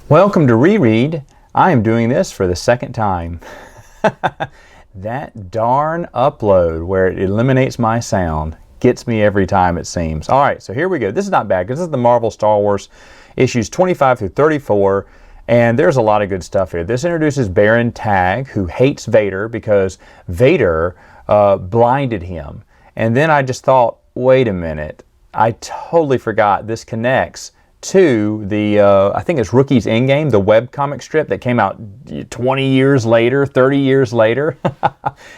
Welcome to Reread. I am doing this for the second time. That darn upload where it eliminates my sound gets me every time, it seems. All right, so here we go. This is not bad because this is the Marvel Star Wars issues 25 through 34, and there's a lot of good stuff here. This introduces Baron Tagg, who hates Vader because Vader blinded him. And then I just thought, wait a minute, I totally forgot this connects to the, I think it's Rookie's Endgame, the webcomic strip that came out 20 years later, 30 years later.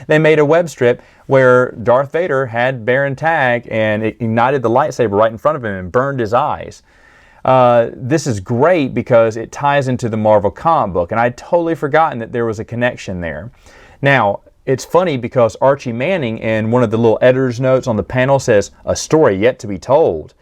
They made a web strip where Darth Vader had Baron Tagg and it ignited the lightsaber right in front of him and burned his eyes. This is great because it ties into the Marvel comic book, and I'd totally forgotten that there was a connection there. Now, it's funny because Archie Manning in one of the little editor's notes on the panel says, "A story yet to be told."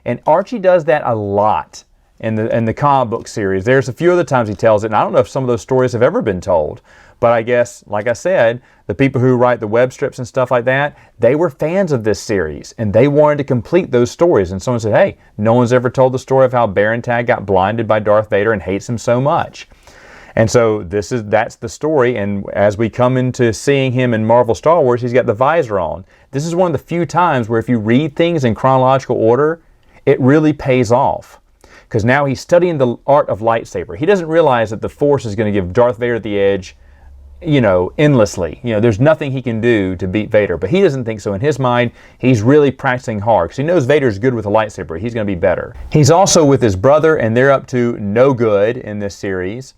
And Archie does that a lot in the comic book series. There's a few other times he tells it, and I don't know if some of those stories have ever been told. But I guess, like I said, the people who write the web strips and stuff like that, they were fans of this series, and they wanted to complete those stories. And someone said, hey, no one's ever told the story of how Baron Tagg got blinded by Darth Vader and hates him so much. And so that's the story, and as we come into seeing him in Marvel Star Wars, he's got the visor on. This is one of the few times where if you read things in chronological order, it really pays off. Because now he's studying the art of lightsaber. He doesn't realize that the Force is going to give Darth Vader the edge, endlessly. There's nothing he can do to beat Vader. But he doesn't think so. In his mind, he's really practicing hard. Because he knows Vader's good with a lightsaber. He's going to be better. He's also with his brother, and they're up to no good in this series.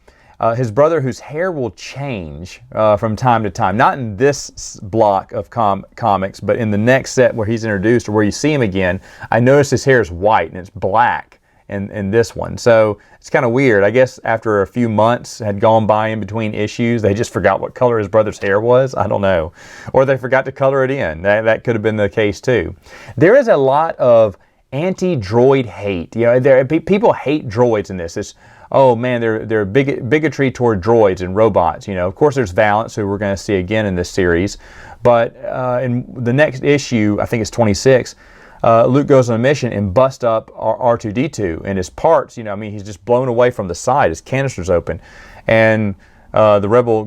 His brother, whose hair will change from time to time. Not in this block of comics, but in the next set where he's introduced or where you see him again, I noticed his hair is white and it's black in this one. So it's kind of weird. I guess after a few months had gone by in between issues, they just forgot what color his brother's hair was. I don't know. Or they forgot to color it in. That could have been the case too. There is a lot of anti-droid hate. People hate droids in this. Oh man, they're bigotry toward droids and robots. Of course there's Valence, who we're going to see again in this series. But in the next issue, I think it's 26, Luke goes on a mission and busts up R2-D2 and his parts. He's just blown away from the side. His canister's open, and the rebel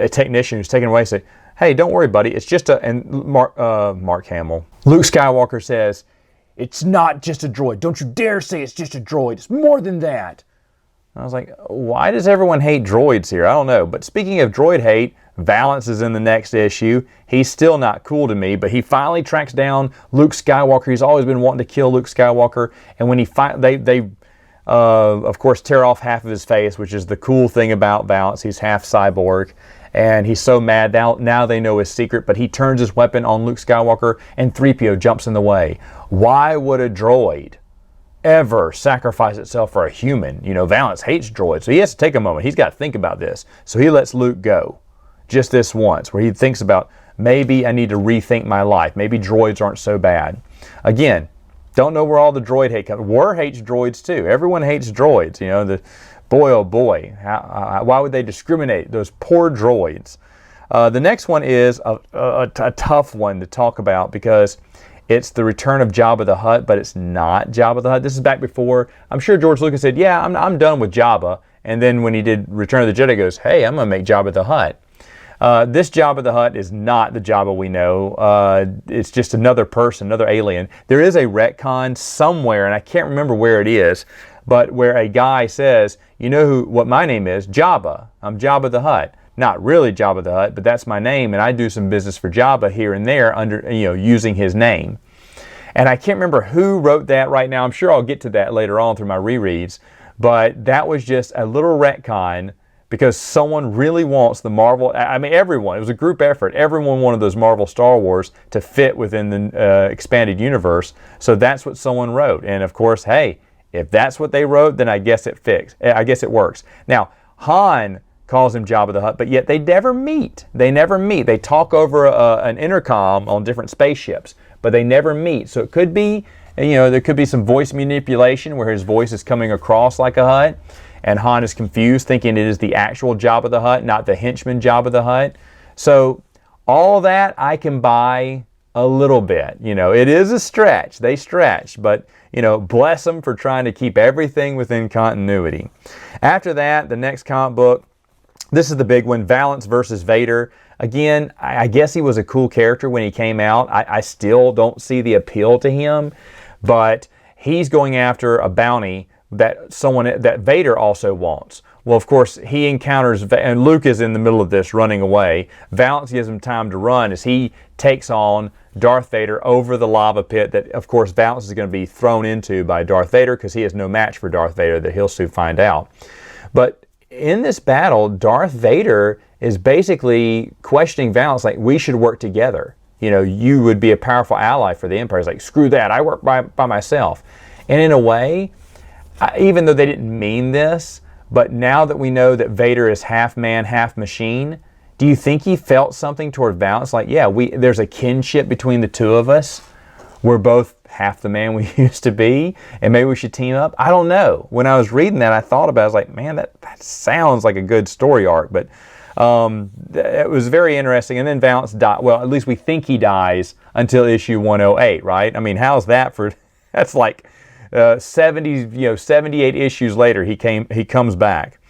technician who's taken away said, "Hey, don't worry, buddy. It's just a." And Mark Hamill, Luke Skywalker says, "It's not just a droid. Don't you dare say it's just a droid. It's more than that." I was like, why does everyone hate droids here? I don't know. But speaking of droid hate, Valence is in the next issue. He's still not cool to me, but he finally tracks down Luke Skywalker. He's always been wanting to kill Luke Skywalker. And when they of course, tear off half of his face, which is the cool thing about Valence. He's half cyborg. And he's so mad now they know his secret, but he turns his weapon on Luke Skywalker and 3PO jumps in the way. Why would a droid ever sacrifice itself for a human? Valence hates droids, so he has to take a moment. He's got to think about this. So he lets Luke go just this once, where he thinks about, maybe I need to rethink my life. Maybe droids aren't so bad. Again, don't know where all the droid hate comes. War hates droids too. Everyone hates droids. Boy, oh boy, why would they discriminate? Those poor droids. The next one is a tough one to talk about because it's the return of Jabba the Hutt, but it's not Jabba the Hutt. This is back before, I'm sure George Lucas said, yeah, I'm done with Jabba. And then when he did Return of the Jedi, he goes, hey, I'm going to make Jabba the Hutt. This Jabba the Hutt is not the Jabba we know. It's just another person, another alien. There is a retcon somewhere, and I can't remember where it is, but where a guy says, what my name is? Jabba. I'm Jabba the Hutt. Not really Jabba the Hutt, but that's my name, and I do some business for Jabba here and there under, using his name. And I can't remember who wrote that right now. I'm sure I'll get to that later on through my rereads, but that was just a little retcon because someone really wants the Marvel, everyone, it was a group effort. Everyone wanted those Marvel Star Wars to fit within the expanded universe, so that's what someone wrote. And of course, hey, if that's what they wrote, then I guess it works. Now, Han calls him Jabba the Hutt, but yet they never meet. They talk over an intercom on different spaceships, but they never meet. So it could be, there could be some voice manipulation where his voice is coming across like a Hutt, and Han is confused, thinking it is the actual Jabba the Hutt, not the henchman Jabba the Hutt. So all that I can buy a little bit. You know, it is a stretch. They stretch, but, you know, bless them for trying to keep everything within continuity. After that, the next comic book, this is the big one, Valence versus Vader. Again, I guess he was a cool character when he came out. I still don't see the appeal to him, but he's going after a bounty that Vader also wants. Well, of course, he encounters, and Luke is in the middle of this running away. Valence gives him time to run as he takes on Darth Vader over the lava pit that, of course, Valence is going to be thrown into by Darth Vader because he is no match for Darth Vader, that he'll soon find out. But in this battle, Darth Vader is basically questioning Valence, like, we should work together. You know, you would be a powerful ally for the Empire. He's like, screw that, I work by myself. And in a way, even though they didn't mean this, but now that we know that Vader is half man, half machine, do you think he felt something toward Valence? Like, yeah, there's a kinship between the two of us. We're both half the man we used to be, and maybe we should team up. I don't know. When I was reading that, I thought about it. I was like, man, that sounds like a good story arc. But it was very interesting. And then Valence died. Well, at least we think he dies until issue 108, right? I mean, how's that for? That's like 78 issues later. He comes back.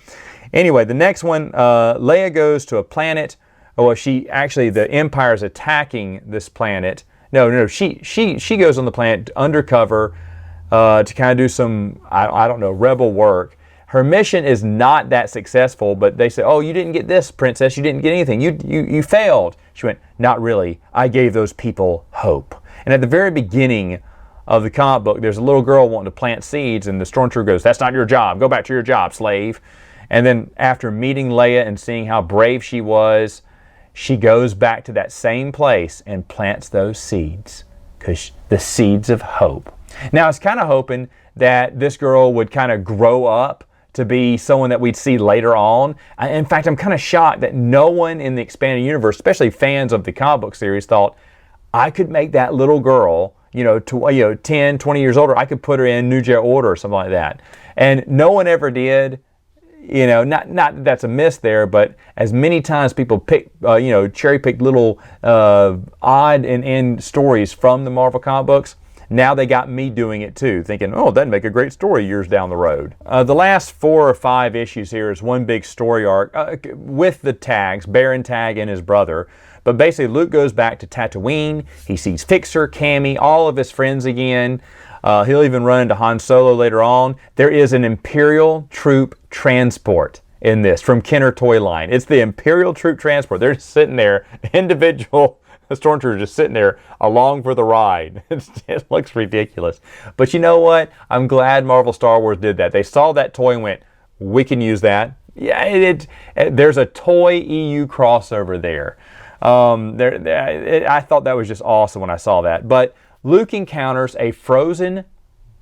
Anyway, the next one, Leia goes to a planet. Well, the Empire is attacking this planet. No, she goes on the planet undercover to kind of do some, I don't know, rebel work. Her mission is not that successful, but they say, oh, you didn't get this, princess. You didn't get anything. You failed. She went, not really. I gave those people hope. And at the very beginning of the comic book, there's a little girl wanting to plant seeds, and the stormtrooper goes, that's not your job. Go back to your job, slave. And then after meeting Leia and seeing how brave she was, she goes back to that same place and plants those seeds, because the seeds of hope. Now, I was kind of hoping that this girl would kind of grow up to be someone that we'd see later on. In fact, I'm kind of shocked that no one in the expanded universe, especially fans of the comic book series, thought I could make that little girl, 10, 20 years older, I could put her in New Jedi Order or something like that. And no one ever did. Not that that's a miss there, but as many times people cherry-picked little odd and end stories from the Marvel comic books, now they got me doing it too, thinking, oh, that'd make a great story years down the road. The last 4 or 5 issues here is one big story arc with the tags, Baron Tag and his brother. But basically, Luke goes back to Tatooine. He sees Fixer, Cammy, all of his friends again. He'll even run into Han Solo later on. There is an Imperial troop transport in this from Kenner Toy Line. It's the Imperial troop transport. They're just sitting there, individual stormtroopers just sitting there along for the ride. It looks ridiculous. But you know what? I'm glad Marvel Star Wars did that. They saw that toy and went, we can use that. Yeah, there's a toy EU crossover there. I thought that was just awesome when I saw that. But Luke encounters a frozen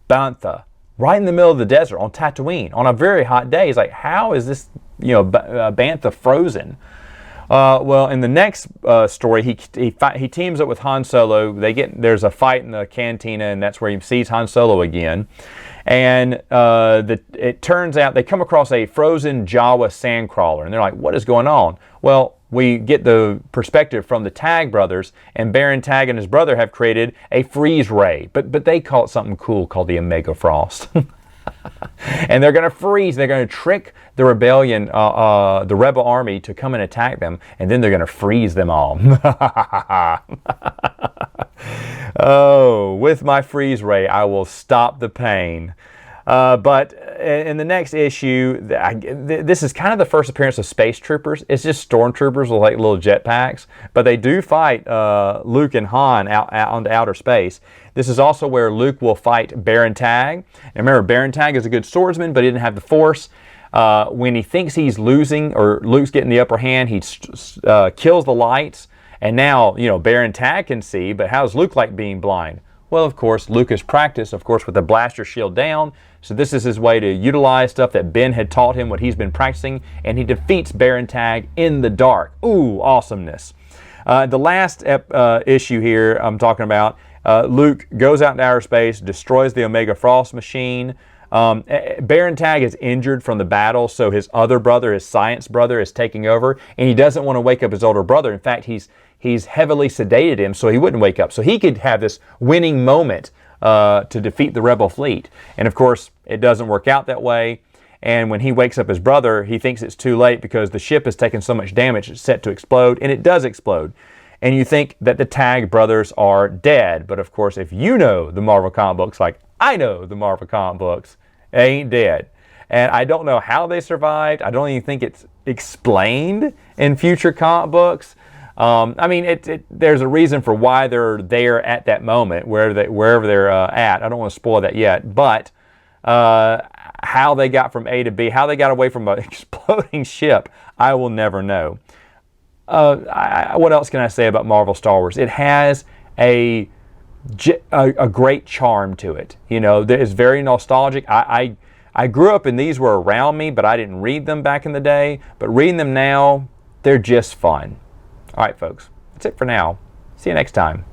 bantha right in the middle of the desert on Tatooine on a very hot day. He's like, how is this, bantha frozen? Well, in the next story, he teams up with Han Solo. There's a fight in the cantina, and that's where he sees Han Solo again. And it turns out they come across a frozen Jawa sandcrawler, and they're like, what is going on? Well, we get the perspective from the Tag brothers, and Baron Tag and his brother have created a freeze ray, but they call it something cool called the Omega Frost. And they're going to freeze. They're going to trick the rebellion, the rebel army, to come and attack them, and then they're going to freeze them all. Oh, with my freeze ray, I will stop the pain. But in the next issue, this is kind of the first appearance of space troopers. It's just stormtroopers with like little jetpacks, but they do fight Luke and Han out onto outer space. This is also where Luke will fight Baron Tag. And remember, Baron Tag is a good swordsman, but he didn't have the Force. When he thinks he's losing or Luke's getting the upper hand, he kills the lights. And now, Baron Tag can see, but how's Luke like being blind? Well, of course, Luke has practiced, with the blaster shield down. So this is his way to utilize stuff that Ben had taught him, what he's been practicing, and he defeats Baron Tag in the dark. Ooh, awesomeness. The last issue here I'm talking about, Luke goes out into outer space, destroys the Omega Frost machine. Baron Tag is injured from the battle, so his other brother, his science brother, is taking over, and he doesn't want to wake up his older brother. In fact, he's heavily sedated him so he wouldn't wake up, so he could have this winning moment to defeat the rebel fleet. And of course, it doesn't work out that way. And when he wakes up his brother, he thinks it's too late because the ship has taken so much damage, it's set to explode, and it does explode. And you think that the Tag brothers are dead. But of course, if you know the Marvel comic books, like I know the Marvel comic books, they ain't dead. And I don't know how they survived. I don't even think it's explained in future comic books. I mean, there's a reason for why they're there at that moment, wherever they're at. I don't want to spoil that yet. But how they got from A to B, how they got away from an exploding ship, I will never know. What else can I say about Marvel Star Wars? It has a great charm to it. You know, it's very nostalgic. I grew up and these were around me, but I didn't read them back in the day. But reading them now, they're just fun. All right, folks, that's it for now. See you next time.